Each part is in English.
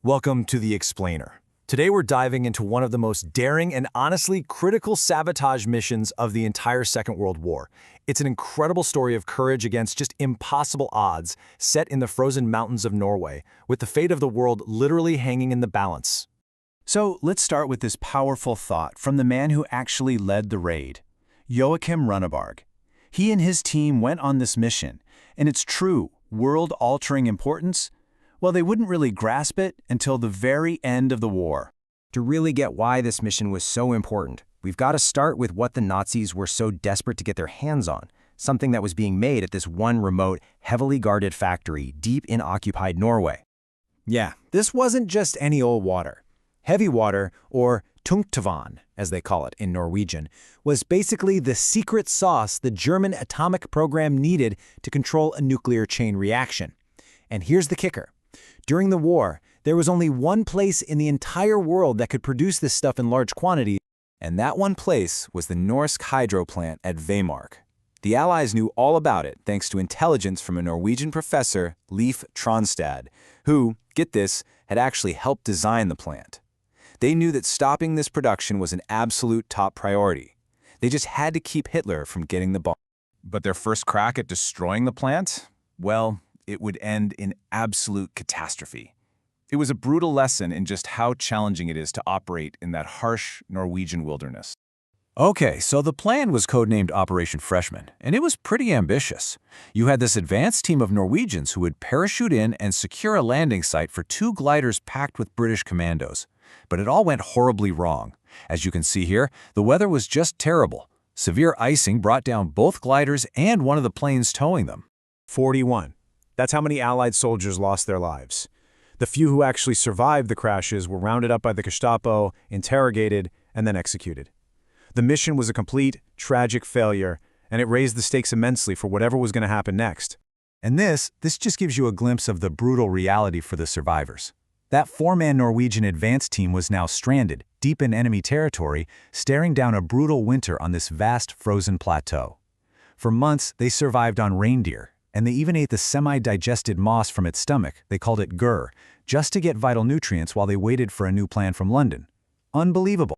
Welcome to The Explainer. Today we're diving into one of the most daring and honestly critical sabotage missions of the entire Second World War. It's an incredible story of courage against just impossible odds, set in the frozen mountains of Norway, with the fate of the world literally hanging in the balance. So let's start with this powerful thought from the man who actually led the raid, Joachim Runneberg. He and his team went on this mission, and its true, world-altering importance, well, they wouldn't really grasp it until the very end of the war. To really get why this mission was so important, we've got to start with what the Nazis were so desperate to get their hands on, something that was being made at this one remote, heavily guarded factory deep in occupied Norway. Yeah, this wasn't just any old water. Heavy water, or tungtvann, as they call it in Norwegian, was basically the secret sauce the German atomic program needed to control a nuclear chain reaction. And here's the kicker. During the war, there was only one place in the entire world that could produce this stuff in large quantities, and that one place was the Norsk hydro plant at Vemork. The Allies knew all about it thanks to intelligence from a Norwegian professor, Leif Tronstad, who, get this, had actually helped design the plant. They knew that stopping this production was an absolute top priority. They just had to keep Hitler from getting the bomb. But their first crack at destroying the plant? Well, it would end in absolute catastrophe. It was a brutal lesson in just how challenging it is to operate in that harsh Norwegian wilderness. Okay, so the plan was codenamed Operation Freshman, and it was pretty ambitious. You had this advanced team of Norwegians who would parachute in and secure a landing site for 2 gliders packed with British commandos. But it all went horribly wrong. As you can see here, the weather was just terrible. Severe icing brought down both gliders and one of the planes towing them. 41. That's how many Allied soldiers lost their lives. The few who actually survived the crashes were rounded up by the Gestapo, interrogated, and then executed. The mission was a complete, tragic failure, and it raised the stakes immensely for whatever was going to happen next. And this just gives you a glimpse of the brutal reality for the survivors. That 4-man Norwegian advance team was now stranded, deep in enemy territory, staring down a brutal winter on this vast frozen plateau. For months, they survived on reindeer, and they even ate the semi-digested moss from its stomach, they called it gur, just to get vital nutrients while they waited for a new plan from London. Unbelievable.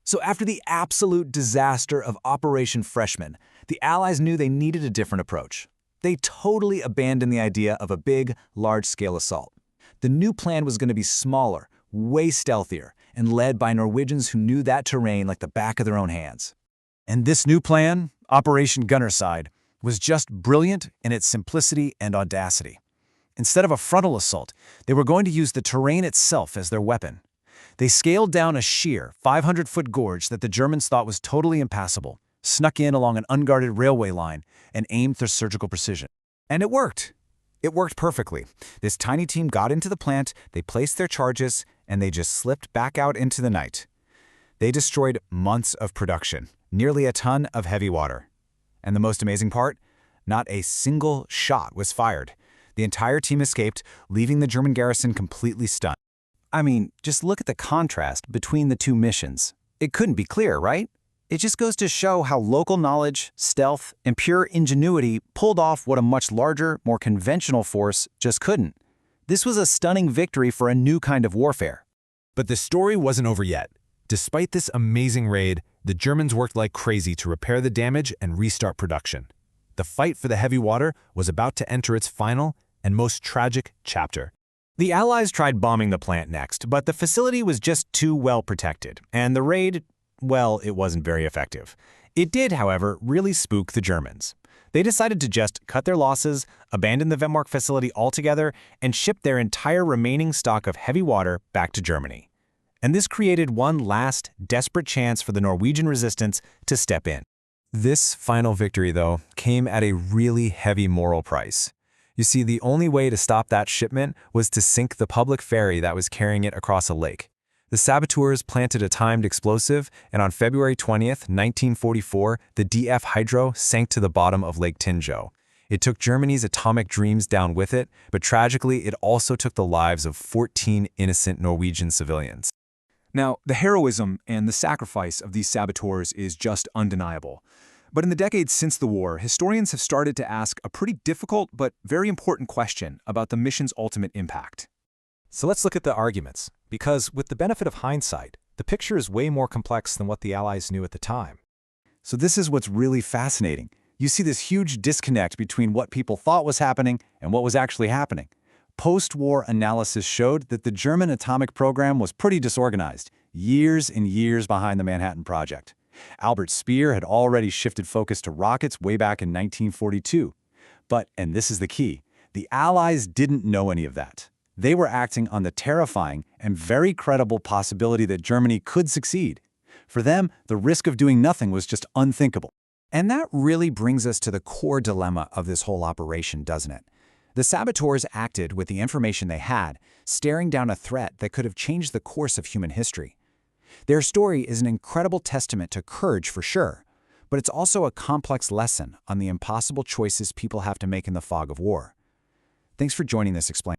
So after the absolute disaster of Operation Freshman, the Allies knew they needed a different approach. They totally abandoned the idea of a big, large-scale assault. The new plan was going to be smaller, way stealthier, and led by Norwegians who knew that terrain like the back of their own hands. And this new plan, Operation Gunnerside, was just brilliant in its simplicity and audacity. Instead of a frontal assault, they were going to use the terrain itself as their weapon. They scaled down a sheer 500-foot gorge that the Germans thought was totally impassable, snuck in along an unguarded railway line, and aimed with surgical precision. And it worked. It worked perfectly. This tiny team got into the plant, they placed their charges, and they just slipped back out into the night. They destroyed months of production, nearly a ton of heavy water. And the most amazing part? Not a single shot was fired. The entire team escaped, leaving the German garrison completely stunned. I mean, just look at the contrast between the two missions. It couldn't be clearer, right? It just goes to show how local knowledge, stealth, and pure ingenuity pulled off what a much larger, more conventional force just couldn't. This was a stunning victory for a new kind of warfare. But the story wasn't over yet. Despite this amazing raid, the Germans worked like crazy to repair the damage and restart production. The fight for the heavy water was about to enter its final and most tragic chapter. The Allies tried bombing the plant next, but the facility was just too well protected, and the raid, well, it wasn't very effective. It did, however, really spook the Germans. They decided to just cut their losses, abandon the Vemork facility altogether, and ship their entire remaining stock of heavy water back to Germany. And this created one last, desperate chance for the Norwegian resistance to step in. This final victory, though, came at a really heavy moral price. You see, the only way to stop that shipment was to sink the public ferry that was carrying it across a lake. The saboteurs planted a timed explosive, and on February 20th, 1944, the DF Hydro sank to the bottom of Lake Tinjo. It took Germany's atomic dreams down with it, but tragically, it also took the lives of 14 innocent Norwegian civilians. Now, the heroism and the sacrifice of these saboteurs is just undeniable. But in the decades since the war, historians have started to ask a pretty difficult but very important question about the mission's ultimate impact. So let's look at the arguments, because with the benefit of hindsight, the picture is way more complex than what the Allies knew at the time. So this is what's really fascinating. You see this huge disconnect between what people thought was happening and what was actually happening. Post-war analysis showed that the German atomic program was pretty disorganized, years and years behind the Manhattan Project. Albert Speer had already shifted focus to rockets way back in 1942. But, and this is the key, the Allies didn't know any of that. They were acting on the terrifying and very credible possibility that Germany could succeed. For them, the risk of doing nothing was just unthinkable. And that really brings us to the core dilemma of this whole operation, doesn't it? The saboteurs acted with the information they had, staring down a threat that could have changed the course of human history. Their story is an incredible testament to courage for sure, but it's also a complex lesson on the impossible choices people have to make in the fog of war. Thanks for joining this Explain.